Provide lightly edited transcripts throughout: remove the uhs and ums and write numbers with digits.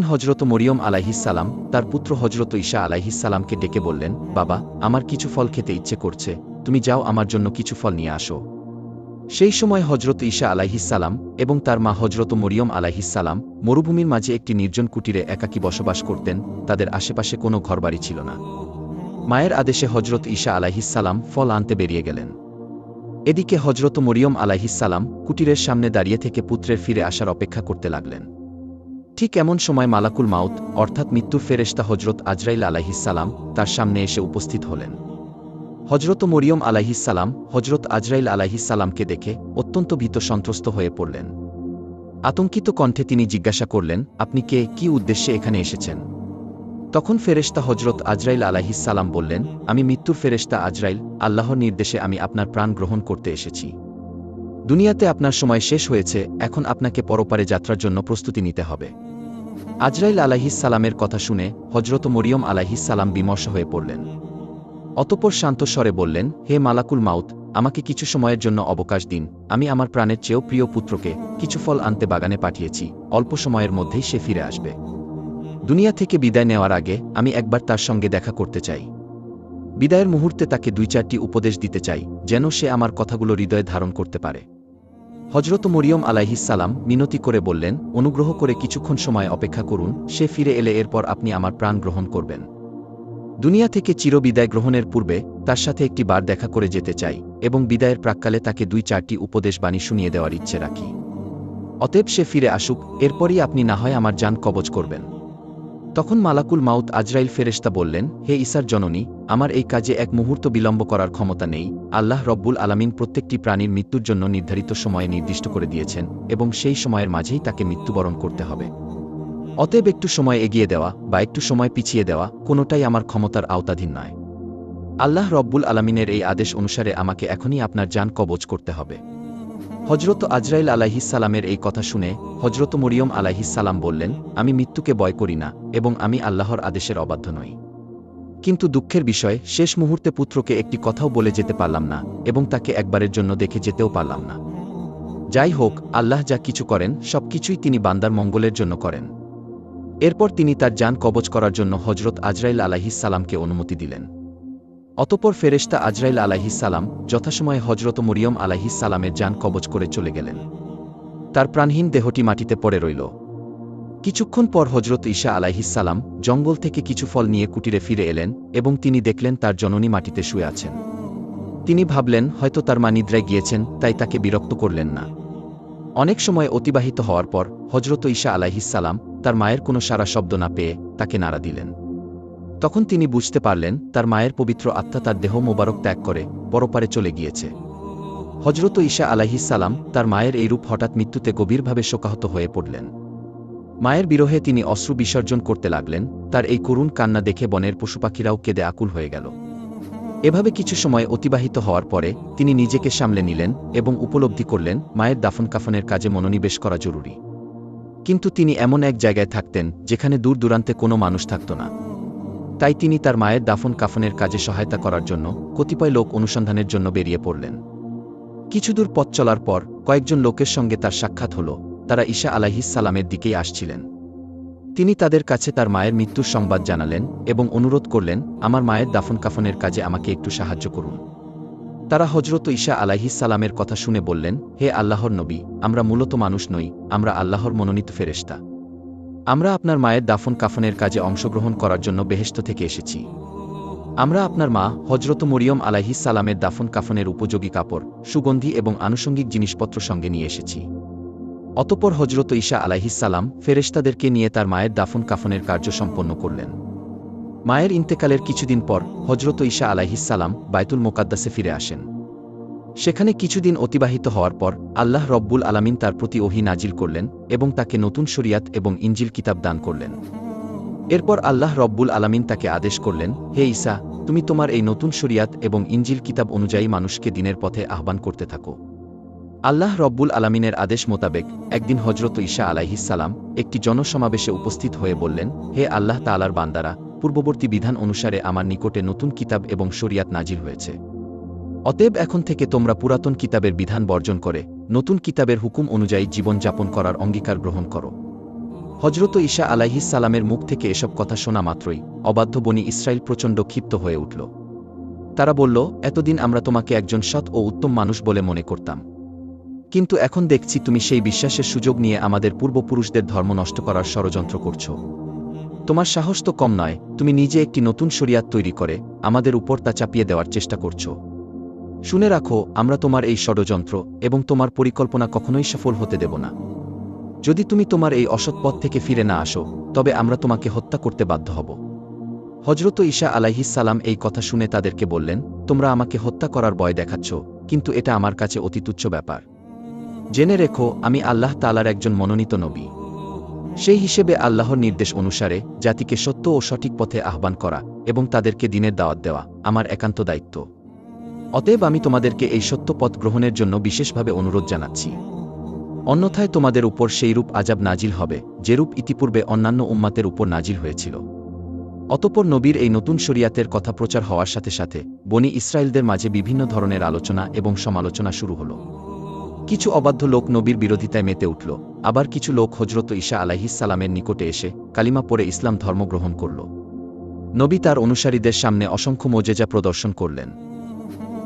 হজরত মরিয়ম আলাইহিসসালাম তার পুত্র হজরত ঈসা আলাইহিসসালামকে ডেকে বললেন, বাবা, আমার কিছু ফল খেতে ইচ্ছে করছে, তুমি যাও আমার জন্য কিছু ফল নিয়ে আসো। সেই সময় হজরত ঈসা আলাইহিসসালাম এবং তার মা হজরত মরিয়ম আলাইহিসসালাম মরুভূমির মাঝে একটি নির্জন কুটিরে একাকী বসবাস করতেন, তাদের আশেপাশে কোনো ঘরবাড়ি ছিল না। মায়ের আদেশে হজরত ঈসা আলাইহিসসালাম ফল আনতে বেরিয়ে গেলেন। এদিকে হজরত মরিয়ম আলাইহিসসালাম কুটিরের সামনে দাঁড়িয়ে থেকে পুত্রের ফিরে আসার অপেক্ষা করতে লাগলেন। ঠিক এমন সময় মালাকুল মাউত অর্থাৎ মৃত্যুর ফেরেশতা হজরত আজরাইল আলাইহিসসালাম তার সামনে এসে উপস্থিত হলেন। হজরত মরিয়ম আলাইহিসসালাম হজরত আজরাইল আলাইহিসসালামকে দেখে অত্যন্ত ভীত সন্ত্রস্ত হয়ে পড়লেন। আতঙ্কিত কণ্ঠে তিনি জিজ্ঞাসা করলেন, আপনি কে, কি উদ্দেশ্যে এখানে এসেছেন? তখন ফেরেশতা হজরত আজরাইল আলাইহিসসালাম বললেন, আমি মৃত্যুর ফেরেশতা আজরাইল, আল্লাহর নির্দেশে আমি আপনার প্রাণ গ্রহণ করতে এসেছি। দুনিয়াতে আপনার সময় শেষ হয়েছে, এখন আপনাকে পরপারে যাত্রার জন্য প্রস্তুতি নিতে হবে। আজরাইল আলাইহিসসালামের কথা শুনে হজরত মরিয়ম আলাইহিসসালাম বিমর্ষ হয়ে পড়লেন। অতঃপর শান্ত স্বরে বললেন, হে মালাকুল মাউত, আমাকে কিছু সময়ের জন্য অবকাশ দিন, আমি আমার প্রাণের চেয়েও প্রিয় পুত্রকে কিছু ফল আনতে বাগানে পাঠিয়েছি, অল্প সময়ের মধ্যেই সে ফিরে আসবে। দুনিয়া থেকে বিদায় নেওয়ার আগে আমি একবার তার সঙ্গে দেখা করতে চাই। বিদায়ের মুহূর্তে তাকে 2-4টি উপদেশ দিতে চাই, যেন সে আমার কথাগুলো হৃদয়ে ধারণ করতে পারে। হজরত মরিয়ম আলাইহিসসালাম মিনতি করে বললেন, অনুগ্রহ করে কিছুক্ষণ সময় অপেক্ষা করুন, সে ফিরে এলে এরপর আপনি আমার প্রাণ গ্রহণ করবেন। দুনিয়া থেকে চিরবিদায় গ্রহণের পূর্বে তার সাথে একটি বার দেখা করে যেতে চাই এবং বিদায়ের প্রাক্কালে তাকে 2-4টি উপদেশ বাণী শুনিয়ে দেওয়ার ইচ্ছে রাখি। অতএব সে ফিরে আসুক, এরপরই আপনি না হয় আমার জান কবজ করবেন। তখন মালাকুল মাউত আজরাইল ফেরেশতা বললেন, হে ঈসার জননী, আমার এই কাজে এক মুহূর্ত বিলম্ব করার ক্ষমতা নেই। আল্লাহ রব্বুল আলামিন প্রত্যেকটি প্রাণীর মৃত্যুর জন্য নির্ধারিত সময়ে নির্দিষ্ট করে দিয়েছেন এবং সেই সময়ের মাঝেই তাকে মৃত্যুবরণ করতে হবে। অতএব একটু সময় এগিয়ে দেওয়া বা একটু সময় পিছিয়ে দেওয়া কোনোটাই আমার ক্ষমতার আওতাধীন নয়। আল্লাহ রব্বুল আলামিনের এই আদেশ অনুসারে আমাকে এখনই আপনার জান কবজ করতে হবে। হজরত আজরাইল আলাইহিসসালামের এই কথা শুনে হজরত মরিয়ম আলাইহিসসালাম বললেন, আমি মৃত্যুকে ভয় করি না এবং আমি আল্লাহর আদেশের অবাধ্য নই। কিন্তু দুঃখের বিষয়, শেষ মুহূর্তে পুত্রকে একটি কথাও বলে যেতে পারলাম না এবং তাকে একবারের জন্য দেখে যেতেও পারলাম না। যাই হোক, আল্লাহ যা কিছু করেন সবকিছুই তিনি বান্দার মঙ্গলের জন্য করেন। এরপর তিনি তার জান কবজ করার জন্য হজরত আজরাইল আলাইহিসসালামকে অনুমতি দিলেন। অতঃপর ফেরেশতা আজরাইল আলাইহিসসালাম যথাসময়ে হজরত মরিয়ম আলাইহিসসালামের জান কবজ করে চলে গেলেন। তার প্রাণহীন দেহটি মাটিতে পড়ে রইল। কিছুক্ষণ পর হজরত ঈসা আলাইহিসসালাম জঙ্গল থেকে কিছু ফল নিয়ে কুটিরে ফিরে এলেন এবং তিনি দেখলেন তার জননী মাটিতে শুয়ে আছেন। তিনি ভাবলেন হয়তো তার মা নিদ্রায় গিয়েছেন, তাই তাকে বিরক্ত করলেন না। অনেক সময় অতিবাহিত হওয়ার পর হজরত ঈসা আলাইহিসসালাম তার মায়ের কোনো সাড়া শব্দ না পেয়ে তাকে নাড়া দিলেন। তখন তিনি বুঝতে পারলেন তার মায়ের পবিত্র আত্মা তার দেহ মোবারক ত্যাগ করে পরপারে চলে গিয়েছে। হজরত ঈসা আলাইহিসসালাম তার মায়ের এই রূপ হঠাৎ মৃত্যুতে গভীরভাবে শোকাহত হয়ে পড়লেন। মায়ের বিরহে তিনি অশ্রু বিসর্জন করতে লাগলেন। তার এই করুণ কান্না দেখে বনের পশুপাখিরাও কেঁদে আকুল হয়ে গেল। এভাবে কিছু সময় অতিবাহিত হওয়ার পরে তিনি নিজেকে সামলে নিলেন এবং উপলব্ধি করলেন মায়ের দাফন কাফনের কাজে মনোনিবেশ করা জরুরি। কিন্তু তিনি এমন এক জায়গায় থাকতেন যেখানে দূর দূরান্তে কোনো মানুষ থাকত না। তাই তিনি তার মায়ের দাফন কাফনের কাজে সহায়তা করার জন্য কতিপয় লোক অনুসন্ধানের জন্য বেরিয়ে পড়লেন। কিছুদূর পথ চলার পর কয়েকজন লোকের সঙ্গে তার সাক্ষাৎ হল। তারা ঈসা আলাইহিসসালামের দিকেই আসছিলেন। তিনি তাদের কাছে তার মায়ের মৃত্যুর সংবাদ জানালেন এবং অনুরোধ করলেন, আমার মায়ের দাফন কাফনের কাজে আমাকে একটু সাহায্য করুন। তারা হজরত ঈসা আলাইহিসসালামের কথা শুনে বললেন, হে আল্লাহর নবী, আমরা মূলত মানুষ নই, আমরা আল্লাহর মনোনীত ফেরেশতা। আমরা আপনার মায়ের দাফন কাফনের কাজে অংশগ্রহণ করার জন্য বেহেশত থেকে এসেছি। আমরা আপনার মা হজরত মরিয়ম আলাইহিসসালামের দাফন কাফনের উপযোগী কাপড়, সুগন্ধি এবং আনুষঙ্গিক জিনিসপত্র সঙ্গে নিয়ে এসেছি। অতঃপর হজরত ঈসা আলাইহিসসালাম ফেরেশতাদেরকে নিয়ে তার মায়ের দাফন কাফনের কার্য সম্পন্ন করলেন। মায়ের ইন্তেকালের কিছুদিন পর হজরত ঈসা আলাইহিসসালাম বায়তুল মোকাদ্দাসে ফিরে আসেন। সেখানে কিছুদিন অতিবাহিত হওয়ার পর আল্লাহ রব্বুল আলামিন তার প্রতি ওহী নাজিল করলেন এবং তাকে নতুন শরিয়াত এবং ইনজিল কিতাব দান করলেন। এরপর আল্লাহ রব্বুল আলামিন তাকে আদেশ করলেন, হে ঈসা, তুমি তোমার এই নতুন শরিয়াত এবং ইনজিল কিতাব অনুযায়ী মানুষকে দ্বীনের পথে আহ্বান করতে থাকো। আল্লাহ রব্বুল আলামিনের আদেশ মোতাবেক একদিন হজরত ঈসা আলাইহিসসালাম একটি জনসমাবেশে উপস্থিত হয়ে বললেন, হে আল্লাহ তাআলার বান্দারা, পূর্ববর্তী বিধান অনুসারে আমার নিকটে নতুন কিতাব এবং শরিয়াত নাজিল হয়েছে। অতএব এখন থেকে তোমরা পুরাতন কিতাবের বিধান বর্জন করে নতুন কিতাবের হুকুম অনুযায়ী জীবন যাপন করার অঙ্গীকার গ্রহণ করো। হজরত ঈসা আলাইহিস সালামের মুখ থেকে এসব কথা শোনা মাত্রই অবাধ্য বনি ইসরাইল প্রচণ্ড ক্ষিপ্ত হয়ে উঠল। তারা বলল, এতদিন আমরা তোমাকে একজন সৎ ও উত্তম মানুষ বলে মনে করতাম, কিন্তু এখন দেখছি তুমি সেই বিশ্বাসের সুযোগ নিয়ে আমাদের পূর্বপুরুষদের ধর্ম নষ্ট করার ষড়যন্ত্র করছ। তোমার সাহস তো কম নয়, তুমি নিজে একটি নতুন শরিয়াত তৈরি করে আমাদের উপর তা চাপিয়ে দেওয়ার চেষ্টা করছ। শুনে রাখো, আমরা তোমার এই ষড়যন্ত্র এবং তোমার পরিকল্পনা কখনোই সফল হতে দেব না। যদি তুমি তোমার এই অসৎ পথ থেকে ফিরে না আসো, তবে আমরা তোমাকে হত্যা করতে বাধ্য হব। হজরত ঈসা আলাইহিস সালাম এই কথা শুনে তাদেরকে বললেন, তোমরা আমাকে হত্যা করার ভয় দেখাচ্ছ, কিন্তু এটা আমার কাছে অতি তুচ্ছ ব্যাপার। জেনে রেখো, আমি আল্লাহ তাআলার একজন মনোনীত নবী। সেই হিসেবে আল্লাহর নির্দেশ অনুসারে জাতিকে সত্য ও সঠিক পথে আহ্বান করা এবং তাদেরকে দ্বীনের দাওয়াত দেওয়া আমার একান্ত দায়িত্ব। অতএব আমি তোমাদেরকে এই সত্য পথ গ্রহণের জন্য বিশেষভাবে অনুরোধ জানাচ্ছি। অন্যথায় তোমাদের উপর সেইরূপ আযাব নাজিল হবে, যেরূপ ইতিপূর্বে অন্যান্য উম্মাতের উপর নাজিল হয়েছিল। অতঃপর নবীর এই নতুন শরিয়াতের কথা প্রচার হওয়ার সাথে সাথে বনি ইসরায়েলদের মাঝে বিভিন্ন ধরনের আলোচনা এবং সমালোচনা শুরু হল। কিছু অবাধ্য লোক নবীর বিরোধিতায় মেতে উঠল, আবার কিছু লোক হজরত ঈসা আলাইহিস সালামের নিকটে এসে কালিমা পড়ে ইসলাম ধর্ম গ্রহণ করল। নবী তার অনুসারীদের সামনে অসংখ্য মোজেজা প্রদর্শন করলেন।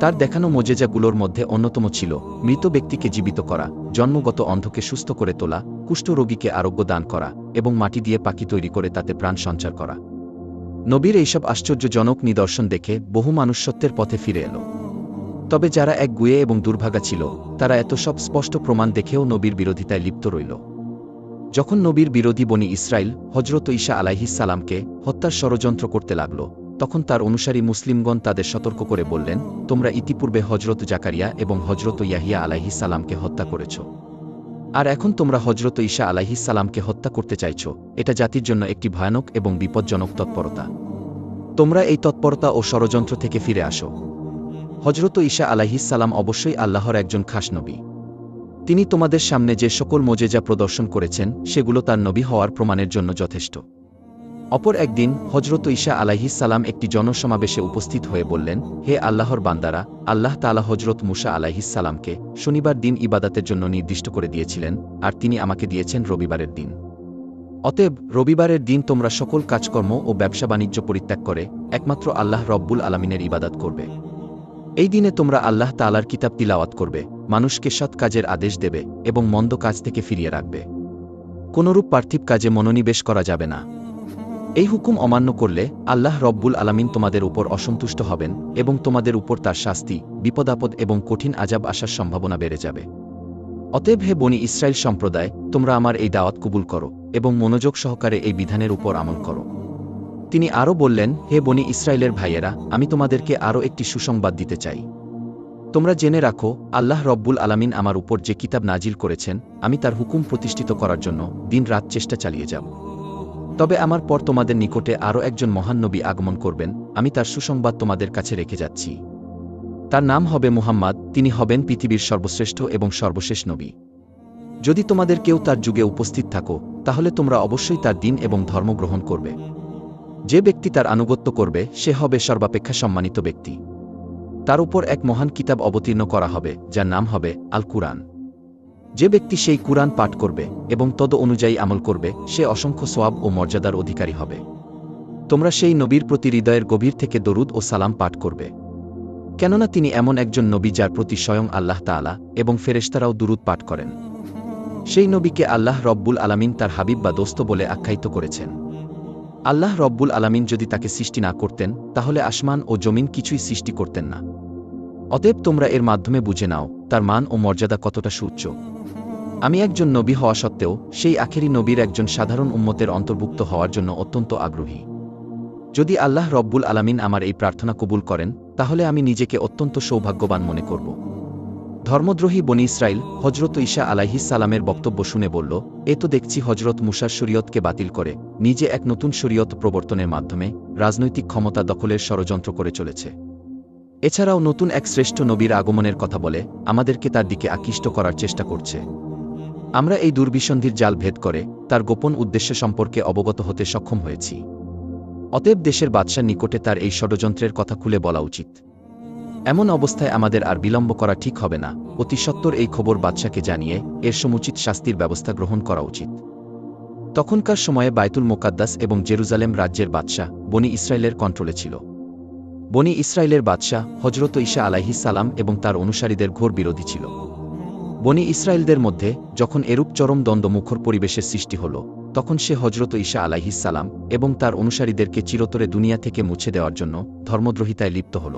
তার দেখানো মোজেজাগুলোর মধ্যে অন্যতম ছিল মৃত ব্যক্তিকে জীবিত করা, জন্মগত অন্ধকে সুস্থ করে তোলা, কুষ্ঠরোগীকে আরোগ্য দান করা এবং মাটি দিয়ে পাখি তৈরি করে তাতে প্রাণ সঞ্চার করা। নবীর এইসব আশ্চর্যজনক নিদর্শন দেখে বহু মানুষ সত্যের পথে ফিরে এল। তবে যারা একগুঁয়ে এবং দুর্ভাগা ছিল, তারা এত সব স্পষ্ট প্রমাণ দেখেও নবীর বিরোধিতায় লিপ্ত রইল। যখন নবীর বিরোধী বনি ইসরাইল হজরত ঈসা আলাইহিস সালামকে হত্যার ষড়যন্ত্র করতে লাগল, তখন তার অনুসারী মুসলিমগণ তাদের সতর্ক করে বললেন, তোমরা ইতিপূর্বে হজরত জাকারিয়া এবং হজরত ইয়াহিয়া আলাইহিস সালামকে হত্যা করেছ, আর এখন তোমরা হজরত ঈসা আলাইহিস সালামকে হত্যা করতে চাইছ। এটা জাতির জন্য একটি ভয়ানক এবং বিপজ্জনক তৎপরতা। তোমরা এই তৎপরতা ও ষড়যন্ত্র থেকে ফিরে আসো। হজরত ঈসা আলাইহিস সালাম অবশ্যই আল্লাহর একজন খাস নবী। তিনি তোমাদের সামনে যে সকল মোজেজা প্রদর্শন করেছেন, সেগুলো তার নবী হওয়ার প্রমাণের জন্য যথেষ্ট। অপর একদিন হজরত ঈসা আলাইহিস সালাম একটি জনসমাবেশে উপস্থিত হয়ে বললেন, হে আল্লাহর বান্দারা, আল্লাহ তাআলা হজরত মুসা আলাইহিস সালামকে শনিবার দিন ইবাদতের জন্য নির্দিষ্ট করে দিয়েছিলেন, আর তিনি আমাকে দিয়েছেন রবিবারের দিন। অতএব রবিবারের দিন তোমরা সকল কাজকর্ম ও ব্যবসা বাণিজ্য পরিত্যাগ করে একমাত্র আল্লাহ রব্বুল আলামিনের ইবাদত করবে। এই দিনে তোমরা আল্লাহ তাআলার কিতাব তিলাওয়াত করবে, মানুষকে সৎ কাজের আদেশ দেবে এবং মন্দ কাজ থেকে ফিরিয়ে রাখবে। কোনরূপ পার্থিব কাজে মনোনিবেশ করা যাবে না। এই হুকুম অমান্য করলে আল্লাহ রব্বুল আলামিন তোমাদের উপর অসন্তুষ্ট হবেন এবং তোমাদের উপর তার শাস্তি, বিপদাপদ এবং কঠিন আযাব আসার সম্ভাবনা বেড়ে যাবে। অতএব হে বনি ইসরাইল সম্প্রদায়, তোমরা আমার এই দাওয়াত কবুল করো এবং মনোযোগ সহকারে এই বিধানের উপর আমল করো। তিনি আরও বললেন, হে বনি ইসরায়েলের ভাইয়েরা, আমি তোমাদেরকে আরও একটি সুসংবাদ দিতে চাই। তোমরা জেনে রাখো, আল্লাহ রব্বুল আলামিন আমার উপর যে কিতাব নাজিল করেছেন, আমি তার হুকুম প্রতিষ্ঠিত করার জন্য দিন রাত চেষ্টা চালিয়ে যাব। তবে আমার পর তোমাদের নিকটে আরও একজন মহান নবী আগমন করবেন, আমি তার সুসংবাদ তোমাদের কাছে রেখে যাচ্ছি। তার নাম হবে মুহাম্মদ, তিনি হবেন পৃথিবীর সর্বশ্রেষ্ঠ এবং সর্বশেষ নবী। যদি তোমাদের কেউ তার যুগে উপস্থিত থাকো, তাহলে তোমরা অবশ্যই তার দ্বীন এবং ধর্ম গ্রহণ করবে। যে ব্যক্তি তার আনুগত্য করবে, সে হবে সর্বাপেক্ষা সম্মানিত ব্যক্তি। তার উপর এক মহান কিতাব অবতীর্ণ করা হবে, যার নাম হবে আল কুরআন। যে ব্যক্তি সেই কুরআন পাঠ করবে এবং তদ অনুযায়ী আমল করবে, সে অসংখ্য সওয়াব ও মর্যাদার অধিকারী হবে। তোমরা সেই নবীর প্রতি হৃদয়ের গভীর থেকে দরুদ ও সালাম পাঠ করবে, কেননা তিনি এমন একজন নবী যার প্রতি স্বয়ং আল্লাহ তাআলা এবং ফেরেশতারাও দুরুদ পাঠ করেন। সেই নবীকে আল্লাহ রব্বুল আলামিন তার হাবিব বা দোস্ত বলে আখ্যায়িত করেছেন। আল্লাহ রব্বুল আলামিন যদি তাকে সৃষ্টি না করতেন, তাহলে আসমান ও জমিন কিছুই সৃষ্টি করতেন না। অতএব তোমরা এর মাধ্যমে বুঝে নাও তার মান ও মর্যাদা কতটা সুউচ্চ। আমি একজন নবী হওয়া সত্ত্বেও সেই আখেরি নবীর একজন সাধারণ উম্মতের অন্তর্ভুক্ত হওয়ার জন্য অত্যন্ত আগ্রহী। যদি আল্লাহ রব্বুল আলামিন আমার এই প্রার্থনা কবুল করেন, তাহলে আমি নিজেকে অত্যন্ত সৌভাগ্যবান মনে করব। ধর্মদ্রোহী বনি ইসরাইল হজরত ঈসা আলাইহিস সালামের বক্তব্য শুনে বলল, এ তো দেখছি হজরত মুসার শরীয়তকে বাতিল করে নিজে এক নতুন শরীয়ত প্রবর্তনের মাধ্যমে রাজনৈতিক ক্ষমতা দখলের ষড়যন্ত্র করে চলেছে। এছাড়াও নতুন এক শ্রেষ্ঠ নবীর আগমনের কথা বলে আমাদেরকে তার দিকে আকৃষ্ট করার চেষ্টা করছে। আমরা এই দুর্বিসন্ধির জাল ভেদ করে তার গোপন উদ্দেশ্য সম্পর্কে অবগত হতে সক্ষম হয়েছি। অতএব দেশের বাদশার নিকটে তার এই ষড়যন্ত্রের কথা খুলে বলা উচিত। এমন অবস্থায় আমাদের আর বিলম্ব করা ঠিক হবে না, অতি সত্বর এই খবর বাদশাকে জানিয়ে এর সমুচিত শাস্তির ব্যবস্থা গ্রহণ করা উচিত। তখনকার সময়ে বায়তুল মোকাদ্দাস এবং জেরুজালেম রাজ্যের বাদশাহ বনি ইসরায়েলের কন্ট্রোলে ছিল। বনি ইসরায়েলের বাদশাহ হজরত ঈসা আলাইহিস সালাম এবং তার অনুসারীদের ঘোর বিরোধী ছিল। বনি ইসরায়েলদের মধ্যে যখন এরূপ চরম দ্বন্দ্বমুখর পরিবেশের সৃষ্টি হল, তখন সে হজরত ঈসা আলাইহিস সালাম এবং তার অনুসারীদেরকে চিরতরে দুনিয়া থেকে মুছে দেওয়ার জন্য ধর্মদ্রোহিতায় লিপ্ত হল।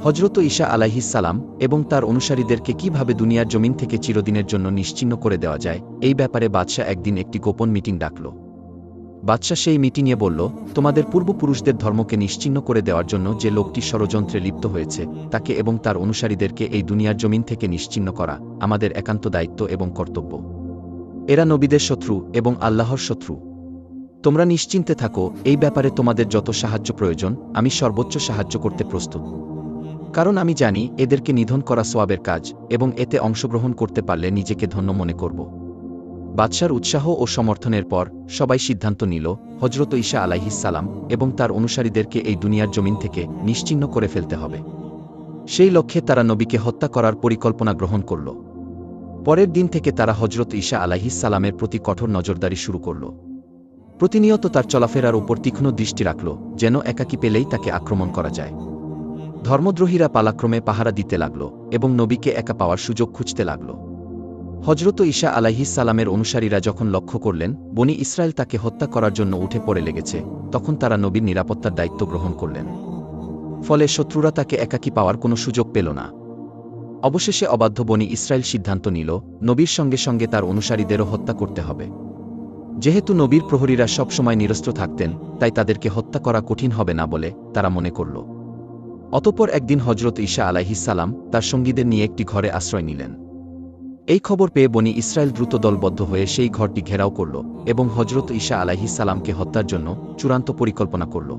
হজরত ঈসা আলাইহিস সালাম এবং তার অনুসারীদেরকে কিভাবে দুনিয়ার জমিন থেকে চিরদিনের জন্য নিশ্চিহ্ন করে দেওয়া যায়, এই ব্যাপারে বাদশাহ একদিন একটি গোপন মিটিং ডাকল। বাদশাহ সেই মিটিংয়ে বলল, তোমাদের পূর্বপুরুষদের ধর্মকে নিশ্চিহ্ন করে দেওয়ার জন্য যে লোকটি ষড়যন্ত্রে লিপ্ত হয়েছে, তাকে এবং তার অনুসারীদেরকে এই দুনিয়ার জমিন থেকে নিশ্চিহ্ন করা আমাদের একান্ত দায়িত্ব এবং কর্তব্য। এরা নবীদের শত্রু এবং আল্লাহর শত্রু। তোমরা নিশ্চিন্তে থাকো, এই ব্যাপারে তোমাদের যত সাহায্য প্রয়োজন আমি সর্বোচ্চ সাহায্য করতে প্রস্তুত। কারণ আমি জানি এদেরকে নিধন করা সওয়াবের কাজ এবং এতে অংশগ্রহণ করতে পারলে নিজেকে ধন্য মনে করব। বাদশার উৎসাহ ও সমর্থনের পর সবাই সিদ্ধান্ত নিল হজরত ঈসা আলাইহিস সালাম এবং তার অনুসারীদেরকে এই দুনিয়ার জমিন থেকে নিশ্চিহ্ন করে ফেলতে হবে। সেই লক্ষ্যে তারা নবীকে হত্যা করার পরিকল্পনা গ্রহণ করল। পরের দিন থেকে তারা হজরত ঈসা আলাইহিস সালামের প্রতি কঠোর নজরদারি শুরু করল। প্রতিনিয়ত তার চলাফেরার উপর তীক্ষ্ণ দৃষ্টি রাখল, যেন একাকী পেলেই তাকে আক্রমণ করা যায়। ধর্মদ্রোহীরা পালাক্রমে পাহারা দিতে লাগল এবং নবীকে একা পাওয়ার সুযোগ খুঁজতে লাগল। হজরত ঈসা আলাইহিস সালামের অনুসারীরা যখন লক্ষ্য করলেন বনি ইসরায়েল তাকে হত্যা করার জন্য উঠে পড়ে লেগেছে, তখন তারা নবীর নিরাপত্তার দায়িত্ব গ্রহণ করলেন। ফলে শত্রুরা তাকে একাকী পাওয়ার কোনো সুযোগ পেল না। অবশেষে অবাধ্য বনি ইসরায়েল সিদ্ধান্ত নিল নবীর সঙ্গে সঙ্গে তার অনুসারীদেরও হত্যা করতে হবে। যেহেতু নবীর প্রহরীরা সবসময় নিরস্ত্র থাকতেন, তাই তাদেরকে হত্যা করা কঠিন হবে না বলে তারা মনে করল। অতঃপর একদিন হজরত ঈসা আলাইহিস সালাম তার সঙ্গীদের নিয়ে একটি ঘরে আশ্রয় নিলেন। এই খবর পেয়ে বনি ইসরায়েল দ্রুত দলবদ্ধ হয়ে সেই ঘরটি ঘেরাও করল এবং হজরত ঈসা আলাইহিস সালামকে হত্যার জন্য চূড়ান্ত পরিকল্পনা করল।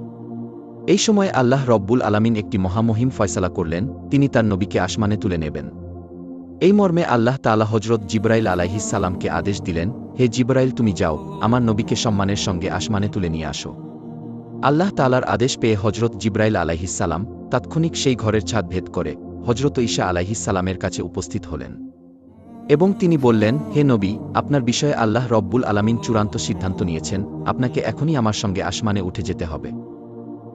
এই সময় আল্লাহ রব্বুল আলামিন একটি মহামহিম ফয়সালা করলেন, তিনি তার নবীকে আসমানে তুলে নেবেন। এই মর্মে আল্লাহ তাআলা হজরত জিবরাইল আলাইহিস সালামকে আদেশ দিলেন, হে জিবরাইল, তুমি যাও, আমার নবীকে সম্মানের সঙ্গে আসমানে তুলে নিয়ে আসো। আল্লাহ তাআলার আদেশ পেয়ে হজরত জিবরাইল আলাইহিস সালাম তাৎক্ষণিক সেই ঘরের ছাদ ভেদ করে হজরত ঈসা আলাইহিস সালামের কাছে উপস্থিত হলেন এবং তিনি বললেন, হে নবী, আপনার বিষয়ে আল্লাহ রব্বুল আলামিন চূড়ান্ত সিদ্ধান্ত নিয়েছেন, আপনাকে এখনই আমার সঙ্গে আসমানে উঠে যেতে হবে।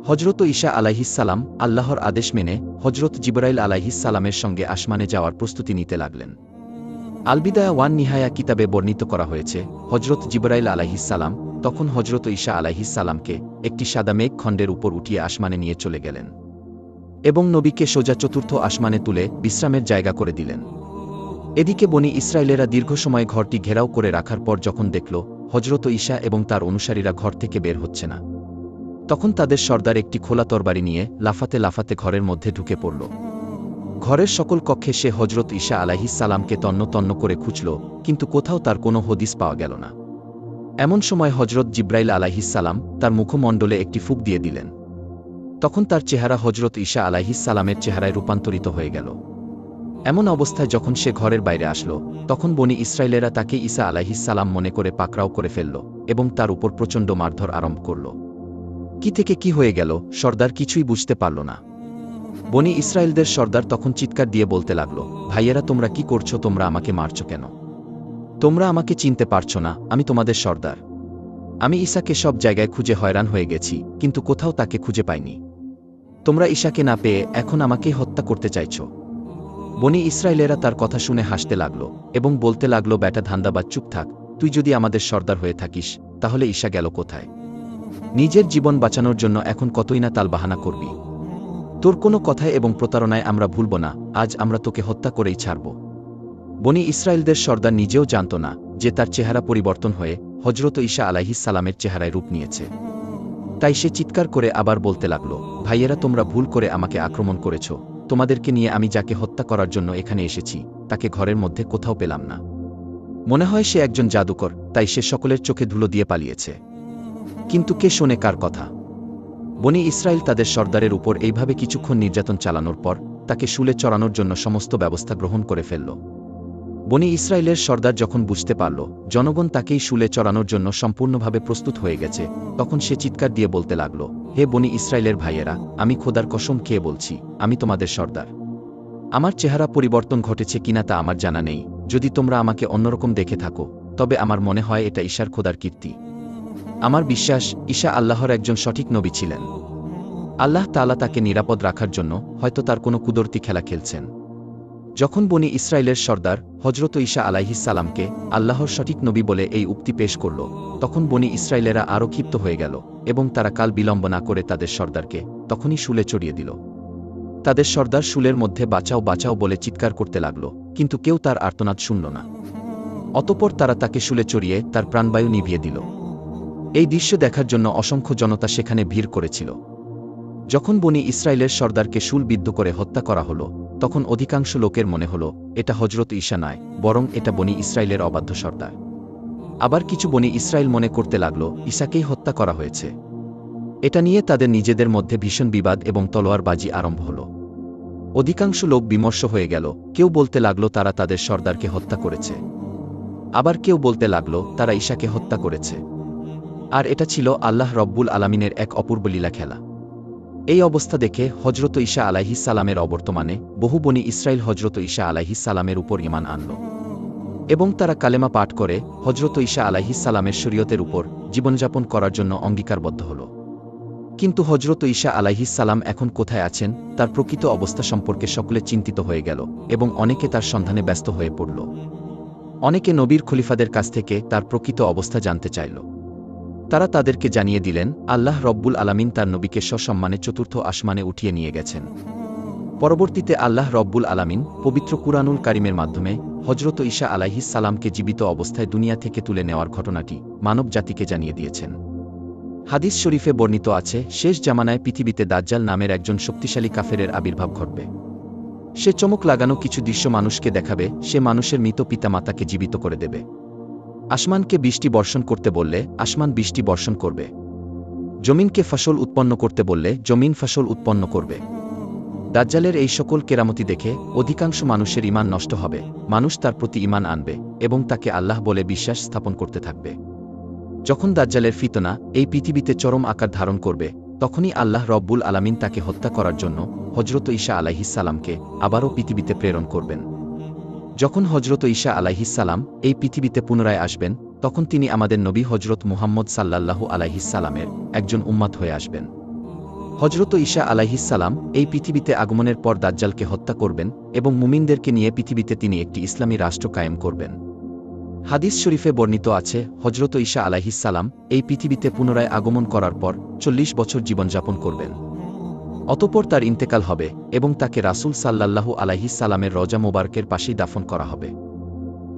হজরত ঈসা আলাইহিস সালাম আল্লাহর আদেশ মেনে হজরত জিবরাইল আলাইহিস সালামের সঙ্গে আসমানে যাওয়ার প্রস্তুতি নিতে লাগলেন। আলবিদায়া ওয়ান নিহায়া কিতাবে বর্ণিত করা হয়েছে, হজরত জিবরাইল আলাইহিস সালাম তখন হজরত ঈসা আলাইহিস সালামকে একটি সাদা মেঘ খণ্ডের উপর উঠিয়ে আসমানে নিয়ে চলে গেলেন এবং নবীকে সোজা চতুর্থ আসমানে তুলে বিশ্রামের জায়গা করে দিলেন। এদিকে বনি ইসরায়েলেরা দীর্ঘ সময় ঘরটি ঘেরাও করে রাখার পর যখন দেখল হজরত ঈসা এবং তার অনুসারীরা ঘর থেকে বের হচ্ছে না, তখন তাদের সর্দার একটি খোলা তরবারি নিয়ে লাফাতে লাফাতে ঘরের মধ্যে ঢুকে পড়ল। ঘরের সকল কক্ষে সে হজরত ঈসা আলাইহিস সালামকে তন্ন তন্ন করে খুঁজল, কিন্তু কোথাও তার কোনো হদিস পাওয়া গেল না। এমন সময় হজরত জিবরাইল আলাইহিস সালাম তার মুখমণ্ডলে একটি ফুঁক দিয়ে দিলেন। তখন তার চেহারা হজরত ঈসা আলাইহিস সালামের চেহারায় রূপান্তরিত হয়ে গেল। এমন অবস্থায় যখন সে ঘরের বাইরে আসলো, তখন বনি ইসরায়েলেরা তাকে ঈসা আলাইহিস সালাম মনে করে পাকড়াও করে ফেলল এবং তার উপর প্রচণ্ড মারধর আরম্ভ করল। কি থেকে কি হয়ে গেল সর্দার কিছুই বুঝতে পারল না। বনি ইসরায়েলদের সর্দার তখন চিৎকার দিয়ে বলতে লাগল, ভাইয়েরা, তোমরা কি করছো? তোমরা আমাকে মারছ কেন? তোমরা আমাকে চিনতে পারছো না? আমি তোমাদের সর্দার। আমি ঈসাকে সব জায়গায় খুঁজে হয়রান হয়ে গেছি, কিন্তু কোথাও তাকে খুঁজে পাইনি। তোমরা ঈসাকে না পেয়ে এখন আমাকেই হত্যা করতে চাইছ। বনি ইসরায়েলেরা তার কথা শুনে হাসতে লাগল এবং বলতে লাগল, ব্যাটা ধান্দাবাজ, চুপ থাক। তুই যদি আমাদের সর্দার হয়ে থাকিস, তাহলে ঈসা গেল কোথায়? নিজের জীবন বাঁচানোর জন্য এখন কতই না তালবাহানা করবি। তোর কোনো কথায় এবং প্রতারণায় আমরা ভুলব না, আজ আমরা তোকে হত্যা করেই ছাড়ব। বনি ইসরায়েলদের সর্দার নিজেও জানত না যে তার চেহারা পরিবর্তন হয়ে হজরত ঈসা আলাইহিস সালামের চেহারায় রূপ নিয়েছে। তাই সে চিৎকার করে আবার বলতে লাগল, ভাইয়েরা, তোমরা ভুল করে আমাকে আক্রমণ করেছ। তোমাদেরকে নিয়ে আমি যাকে হত্যা করার জন্য এখানে এসেছি, তাকে ঘরের মধ্যে কোথাও পেলাম না। মনে হয় সে একজন জাদুকর, তাই সে সকলের চোখে ধুলো দিয়ে পালিয়েছে। কিন্তু কে শোনে কার কথা? বনি ইসরায়েল তাদের সর্দারের উপর এইভাবে কিছুক্ষণ নির্যাতন চালানোর পর তাকে শুলে চড়ানোর জন্য সমস্ত ব্যবস্থা গ্রহণ করে ফেলল। বনি ইসরায়েলের সর্দার যখন বুঝতে পারল জনগণ তাকেই শুলে চড়ানোর জন্য সম্পূর্ণভাবে প্রস্তুত হয়ে গেছে, তখন সে চিৎকার দিয়ে বলতে লাগল, হে বনি ইসরায়েলের ভাইয়েরা, আমি খোদার কসম খেয়ে বলছি, আমি তোমাদের সর্দার। আমার চেহারা পরিবর্তন ঘটেছে কিনা তা আমার জানা নেই। যদি তোমরা আমাকে অন্যরকম দেখে থাকো, তবে আমার মনে হয় এটা ঈশার খোদার কীর্তি। আমার বিশ্বাস ঈশা আল্লাহর একজন সঠিক নবী ছিলেন। আল্লাহ তাআলা তাকে নিরাপদ রাখার জন্য হয়তো তার কোনো কুদরতি খেলা খেলছেন। যখন বনি ইসরায়েলের সর্দার হজরত ঈশা আলাইহিস সালামকে আল্লাহর সঠিক নবী বলে এই উক্তি পেশ করল, তখন বনি ইসরায়েলেরা আরও ক্ষিপ্ত হয়ে গেল এবং তারা কাল বিলম্ব না করে তাদের সর্দারকে তখনই শুলে চড়িয়ে দিল। তাদের সর্দার শুলের মধ্যে বাঁচাও বাঁচাও বলে চিৎকার করতে লাগল, কিন্তু কেউ তার আর্তনাদ শুনল না। অতঃপর তারা তাকে শুলে চড়িয়ে তার প্রাণবায়ু নিভিয়ে দিল। এই দৃশ্য দেখার জন্য অসংখ্য জনতা সেখানে ভিড় করেছিল। যখন বনি ইসরায়েলের সর্দারকে শুলবিদ্ধ করে হত্যা করা হলো, তখন অধিকাংশ লোকের মনে হল এটা হজরত ঈশা নয়, বরং এটা বনি ইসরায়েলের অবাধ্য সর্দার। আবার কিছু বনি ইসরায়েল মনে করতে লাগল ঈশাকেই হত্যা করা হয়েছে। এটা নিয়ে তাদের নিজেদের মধ্যে ভীষণ বিবাদ এবং তলোয়ারবাজি আরম্ভ হল। অধিকাংশ লোক বিমর্ষ হয়ে গেল, কেউ বলতে লাগল তারা তাদের সর্দারকে হত্যা করেছে, আবার কেউ বলতে লাগল তারা ঈশাকে হত্যা করেছে। আর এটা ছিল আল্লাহ রব্বুল আলামিনের এক অপূর্ব লীলা খেলা। এই অবস্থা দেখে হজরত ঈশা আলাইহিস সালামের অবর্তমানে বহু বনি ইসরায়েল হজরত ঈশা আলাইহিস সালামের উপর ঈমান আনল এবং তারা কালেমা পাঠ করে হজরত ঈশা আলাইহিস সালামের শরীয়তের উপর জীবনযাপন করার জন্য অঙ্গীকারবদ্ধ হল। কিন্তু হজরত ঈশা আলাইহিস সালাম এখন কোথায় আছেন তার প্রকৃত অবস্থা সম্পর্কে সকলে চিন্তিত হয়ে গেল এবং অনেকে তার সন্ধানে ব্যস্ত হয়ে পড়ল। অনেকে নবীর খলিফাদের কাছ থেকে তার প্রকৃত অবস্থা জানতে চাইল। তারা তাদেরকে জানিয়ে দিলেন আল্লাহ রব্বুল আলামিন তার নবীকে সসম্মানে চতুর্থ আসমানে উঠিয়ে নিয়ে গেছেন। পরবর্তীতে আল্লাহ রব্বুল আলামিন পবিত্র কুরআনুল কারীমের মাধ্যমে হজরত ঈশা আলাইহিস সালামকে জীবিত অবস্থায় দুনিয়া থেকে তুলে নেওয়ার ঘটনাটি মানব জাতিকে জানিয়ে দিয়েছেন। হাদিস শরীফে বর্ণিত আছে, শেষ জামানায় পৃথিবীতে দাজ্জাল নামের একজন শক্তিশালী কাফেরের আবির্ভাব ঘটবে। সে চমক লাগানো কিছু দৃশ্য মানুষকে দেখাবে, সে মানুষের মৃত পিতামাতাকে জীবিত করে দেবে। আসমানকে বৃষ্টি বর্ষণ করতে বললে আসমান বৃষ্টি বর্ষণ করবে। জমিনকে ফসল উৎপন্ন করতে বললে জমিন ফসল উৎপন্ন করবে। দাজ্জালের এই সকল কেরামতি দেখে অধিকাংশ মানুষের ঈমান নষ্ট হবে, মানুষ তার প্রতি ঈমান আনবে এবং তাকে আল্লাহ বলে বিশ্বাস স্থাপন করতে থাকবে। যখন দাজ্জালের ফিতনা এই পৃথিবীতে চরম আকার ধারণ করবে, তখনই আল্লাহ রব্বুল আলামিন তাকে হত্যা করার জন্য হজরত ঈশা আলাইহিস সালামকে আবারও পৃথিবীতে প্রেরণ করবেন। যখন হজরত ঈশা আলাইহিস সালাম এই পৃথিবীতে পুনরায় আসবেন, তখন তিনি আমাদের নবী হজরত মুহাম্মদ সাল্লাল্লাহু আলাইহিস সালামের একজন উম্মত হয়ে আসবেন। হজরত ঈশা আলাইহিস সালাম এই পৃথিবীতে আগমনের পর দাজ্জালকে হত্যা করবেন এবং মুমিনদেরকে নিয়ে পৃথিবীতে তিনি একটি ইসলামী রাষ্ট্র কায়েম করবেন। হাদিস শরীফে বর্ণিত আছে, হজরত ঈশা আলাইহিস সালাম এই পৃথিবীতে পুনরায় আগমন করার পর ৪০ বছর জীবনযাপন করবেন। অতঃপর তার ইন্তেকাল হবে এবং তাকে রাসূল সাল্লাল্লাহু আলাইহিস সালামের রওজা মোবারকের পাশেই দাফন করা হবে।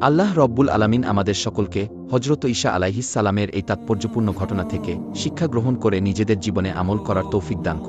আল্লাহ রব্বুল আলামিন আমাদের সকলকে হজরত ঈশা আলাইহিস সালামের এই তাৎপর্যপূর্ণ ঘটনা থেকে শিক্ষা গ্রহণ করে নিজেদের জীবনে আমল করার তৌফিক দান করুন।